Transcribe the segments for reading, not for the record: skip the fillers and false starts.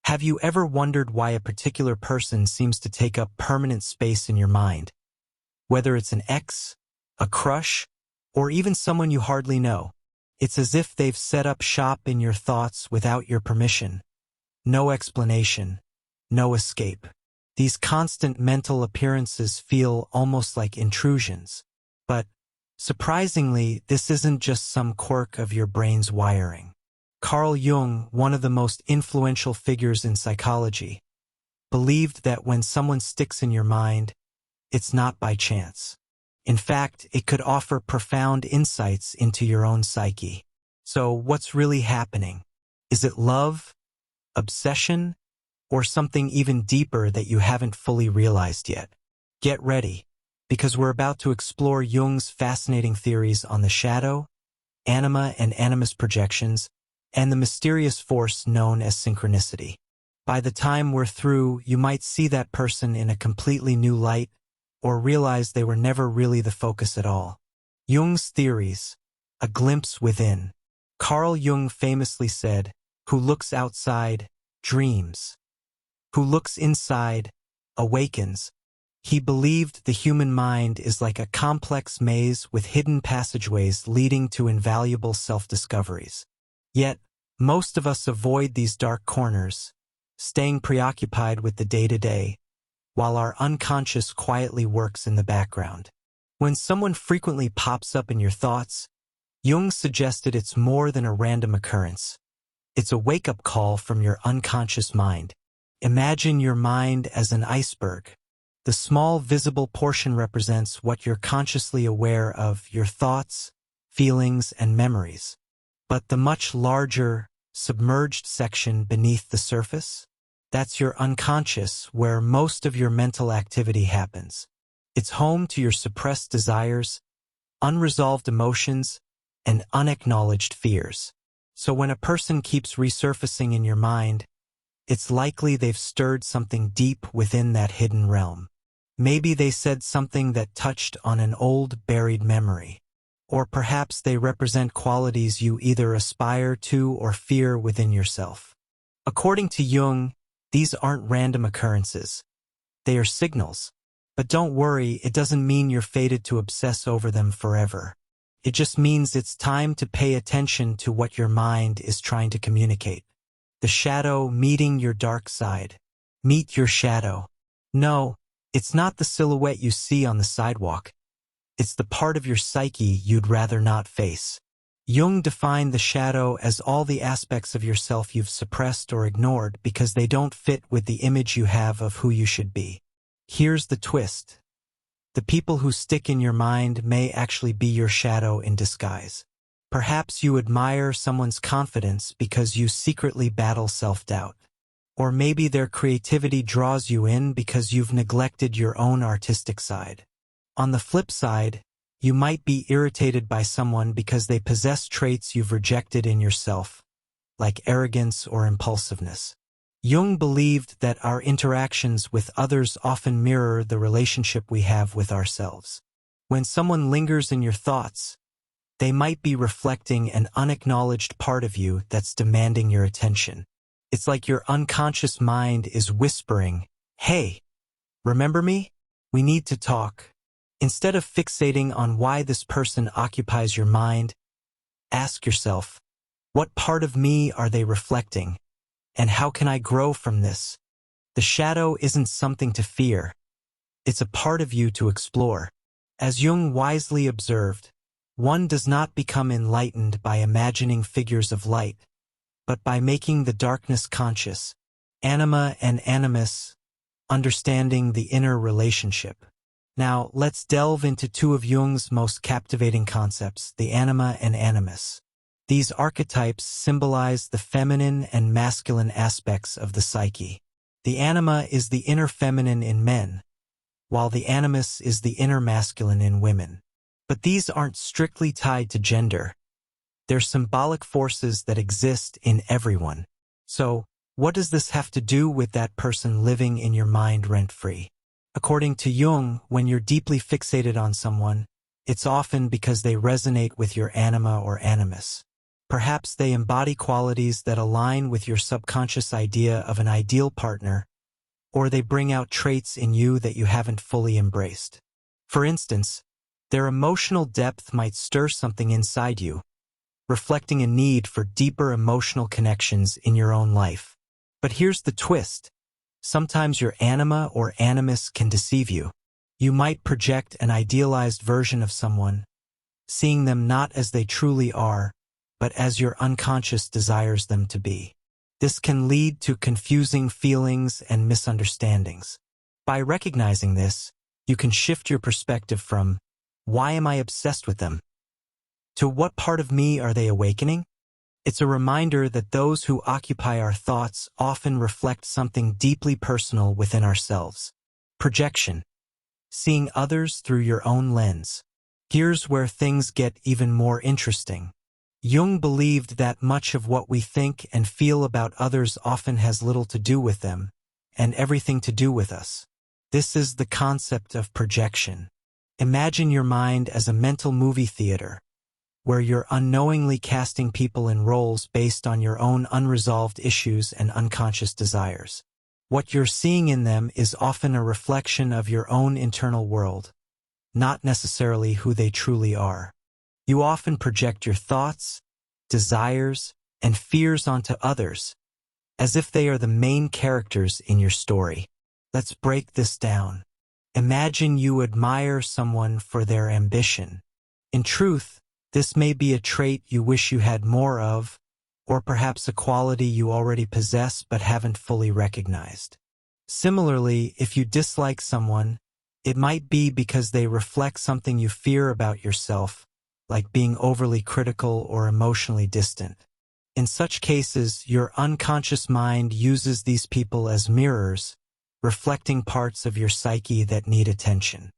Have you ever wondered why a particular person seems to take up permanent space in your mind? Whether it's an ex, a crush, or even someone you hardly know, it's as if they've set up shop in your thoughts without your permission. No explanation, no escape. These constant mental appearances feel almost like intrusions. But, surprisingly, this isn't just some quirk of your brain's wiring. Carl Jung, one of the most influential figures in psychology, believed that when someone sticks in your mind, it's not by chance. In fact, it could offer profound insights into your own psyche. So, what's really happening? Is it love, obsession, or something even deeper that you haven't fully realized yet? Get ready, because we're about to explore Jung's fascinating theories on the shadow, anima and animus projections, and the mysterious force known as synchronicity. By the time we're through, you might see that person in a completely new light, or realize they were never really the focus at all. Jung's theories, a glimpse within. Carl Jung famously said, "Who looks outside, dreams. Who looks inside, awakens." He believed the human mind is like a complex maze with hidden passageways leading to invaluable self-discoveries. Yet, most of us avoid these dark corners, staying preoccupied with the day-to-day, while our unconscious quietly works in the background. When someone frequently pops up in your thoughts, Jung suggested it's more than a random occurrence. It's a wake-up call from your unconscious mind. Imagine your mind as an iceberg. The small visible portion represents what you're consciously aware of, your thoughts, feelings, and memories. But the much larger, submerged section beneath the surface? That's your unconscious, where most of your mental activity happens. It's home to your suppressed desires, unresolved emotions, and unacknowledged fears. So when a person keeps resurfacing in your mind, it's likely they've stirred something deep within that hidden realm. Maybe they said something that touched on an old, buried memory. Or perhaps they represent qualities you either aspire to or fear within yourself. According to Jung, these aren't random occurrences. They are signals. But don't worry, it doesn't mean you're fated to obsess over them forever. It just means it's time to pay attention to what your mind is trying to communicate. The shadow meeting your dark side. Meet your shadow. No, it's not the silhouette you see on the sidewalk. It's the part of your psyche you'd rather not face. Jung defined the shadow as all the aspects of yourself you've suppressed or ignored because they don't fit with the image you have of who you should be. Here's the twist. The people who stick in your mind may actually be your shadow in disguise. Perhaps you admire someone's confidence because you secretly battle self-doubt. Or maybe their creativity draws you in because you've neglected your own artistic side. On the flip side, you might be irritated by someone because they possess traits you've rejected in yourself, like arrogance or impulsiveness. Jung believed that our interactions with others often mirror the relationship we have with ourselves. When someone lingers in your thoughts, they might be reflecting an unacknowledged part of you that's demanding your attention. It's like your unconscious mind is whispering, "Hey, remember me? We need to talk." Instead of fixating on why this person occupies your mind, ask yourself, what part of me are they reflecting? And how can I grow from this? The shadow isn't something to fear. It's a part of you to explore. As Jung wisely observed, one does not become enlightened by imagining figures of light, but by making the darkness conscious. Anima and animus, understanding the inner relationship. Now, let's delve into two of Jung's most captivating concepts, the anima and animus. These archetypes symbolize the feminine and masculine aspects of the psyche. The anima is the inner feminine in men, while the animus is the inner masculine in women. But these aren't strictly tied to gender. They're symbolic forces that exist in everyone. So, what does this have to do with that person living in your mind rent-free? According to Jung, when you're deeply fixated on someone, it's often because they resonate with your anima or animus. Perhaps they embody qualities that align with your subconscious idea of an ideal partner, or they bring out traits in you that you haven't fully embraced. For instance, their emotional depth might stir something inside you, reflecting a need for deeper emotional connections in your own life. But here's the twist. Sometimes your anima or animus can deceive you. You might project an idealized version of someone, seeing them not as they truly are, but as your unconscious desires them to be. This can lead to confusing feelings and misunderstandings. By recognizing this, you can shift your perspective from, "Why am I obsessed with them?" to "What part of me are they awakening?" It's a reminder that those who occupy our thoughts often reflect something deeply personal within ourselves. Projection. Seeing others through your own lens. Here's where things get even more interesting. Jung believed that much of what we think and feel about others often has little to do with them, and everything to do with us. This is the concept of projection. Imagine your mind as a mental movie theater, where you're unknowingly casting people in roles based on your own unresolved issues and unconscious desires. What you're seeing in them is often a reflection of your own internal world, not necessarily who they truly are. You often project your thoughts, desires, and fears onto others, as if they are the main characters in your story. Let's break this down. Imagine you admire someone for their ambition. In truth, this may be a trait you wish you had more of, or perhaps a quality you already possess but haven't fully recognized. Similarly, if you dislike someone, it might be because they reflect something you fear about yourself, like being overly critical or emotionally distant. In such cases, your unconscious mind uses these people as mirrors, reflecting parts of your psyche that need attention.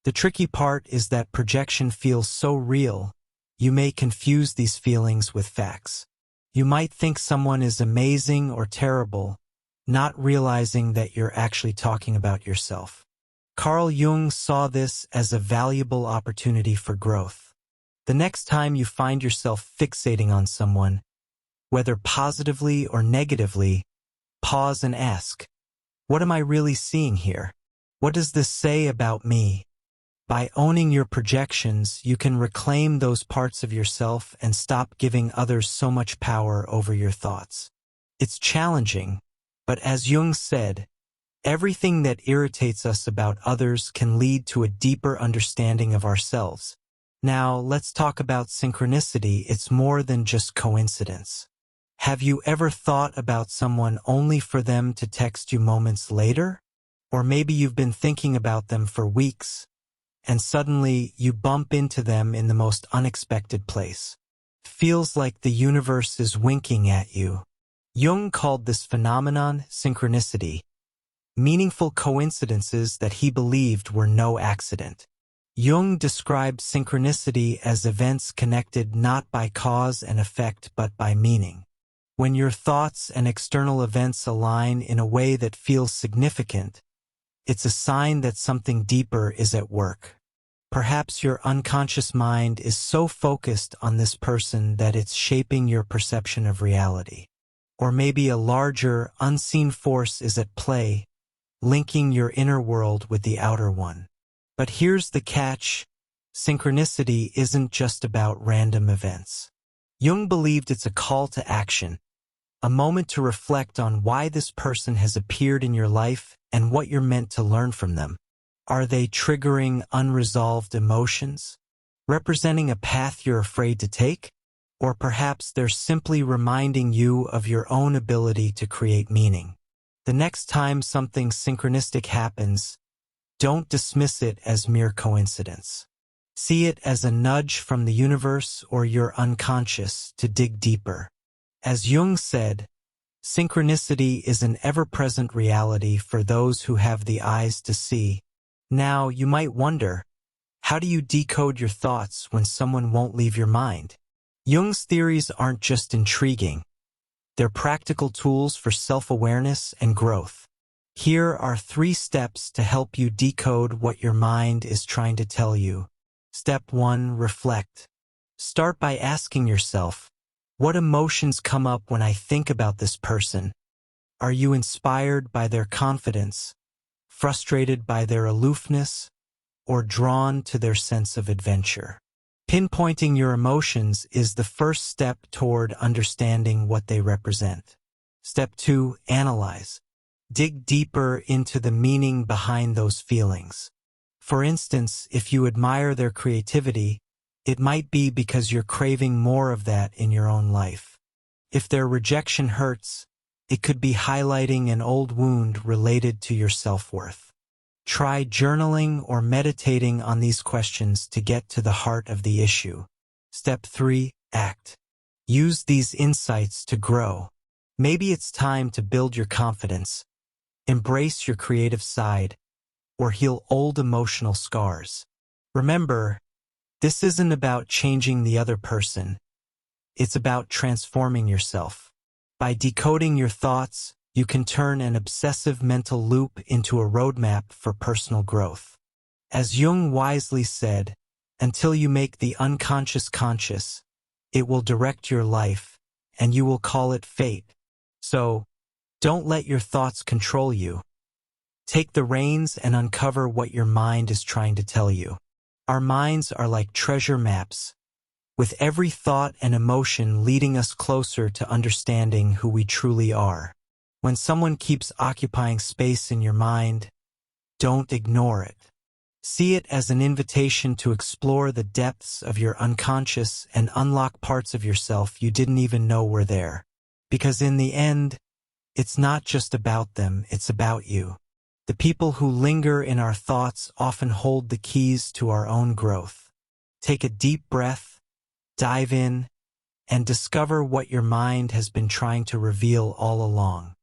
The tricky part is that projection feels so real, you may confuse these feelings with facts. You might think someone is amazing or terrible, not realizing that you're actually talking about yourself. Carl Jung saw this as a valuable opportunity for growth. The next time you find yourself fixating on someone, whether positively or negatively, pause and ask, "What am I really seeing here? What does this say about me?" By owning your projections, you can reclaim those parts of yourself and stop giving others so much power over your thoughts. It's challenging, but as Jung said, everything that irritates us about others can lead to a deeper understanding of ourselves. Now, let's talk about synchronicity. It's more than just coincidence. Have you ever thought about someone only for them to text you moments later? Or maybe you've been thinking about them for weeks, and suddenly you bump into them in the most unexpected place. Feels like the universe is winking at you. Jung called this phenomenon synchronicity, meaningful coincidences that he believed were no accident. Jung described synchronicity as events connected not by cause and effect but by meaning. When your thoughts and external events align in a way that feels significant, it's a sign that something deeper is at work. Perhaps your unconscious mind is so focused on this person that it's shaping your perception of reality. Or maybe a larger, unseen force is at play, linking your inner world with the outer one. But here's the catch: synchronicity isn't just about random events. Jung believed it's a call to action, a moment to reflect on why this person has appeared in your life and what you're meant to learn from them. Are they triggering unresolved emotions, representing a path you're afraid to take? Or perhaps they're simply reminding you of your own ability to create meaning. The next time something synchronistic happens, don't dismiss it as mere coincidence. See it as a nudge from the universe or your unconscious to dig deeper. As Jung said, synchronicity is an ever-present reality for those who have the eyes to see. Now, you might wonder, how do you decode your thoughts when someone won't leave your mind? Jung's theories aren't just intriguing. They're practical tools for self-awareness and growth. Here are 3 steps to help you decode what your mind is trying to tell you. Step 1. Reflect. Start by asking yourself, What emotions come up when I think about this person? Are you inspired by their confidence, frustrated by their aloofness, or drawn to their sense of adventure? Pinpointing your emotions is the first step toward understanding what they represent. Step 2, analyze. Dig deeper into the meaning behind those feelings. For instance, if you admire their creativity, it might be because you're craving more of that in your own life. If their rejection hurts, it could be highlighting an old wound related to your self-worth. Try journaling or meditating on these questions to get to the heart of the issue. Step 3, act. Use these insights to grow. Maybe it's time to build your confidence, embrace your creative side, or heal old emotional scars. Remember, this isn't about changing the other person. It's about transforming yourself. By decoding your thoughts, you can turn an obsessive mental loop into a roadmap for personal growth. As Jung wisely said, until you make the unconscious conscious, it will direct your life, and you will call it fate. So, don't let your thoughts control you. Take the reins and uncover what your mind is trying to tell you. Our minds are like treasure maps, with every thought and emotion leading us closer to understanding who we truly are. When someone keeps occupying space in your mind, don't ignore it. See it as an invitation to explore the depths of your unconscious and unlock parts of yourself you didn't even know were there. Because in the end, it's not just about them, it's about you. The people who linger in our thoughts often hold the keys to our own growth. Take a deep breath, dive in, and discover what your mind has been trying to reveal all along.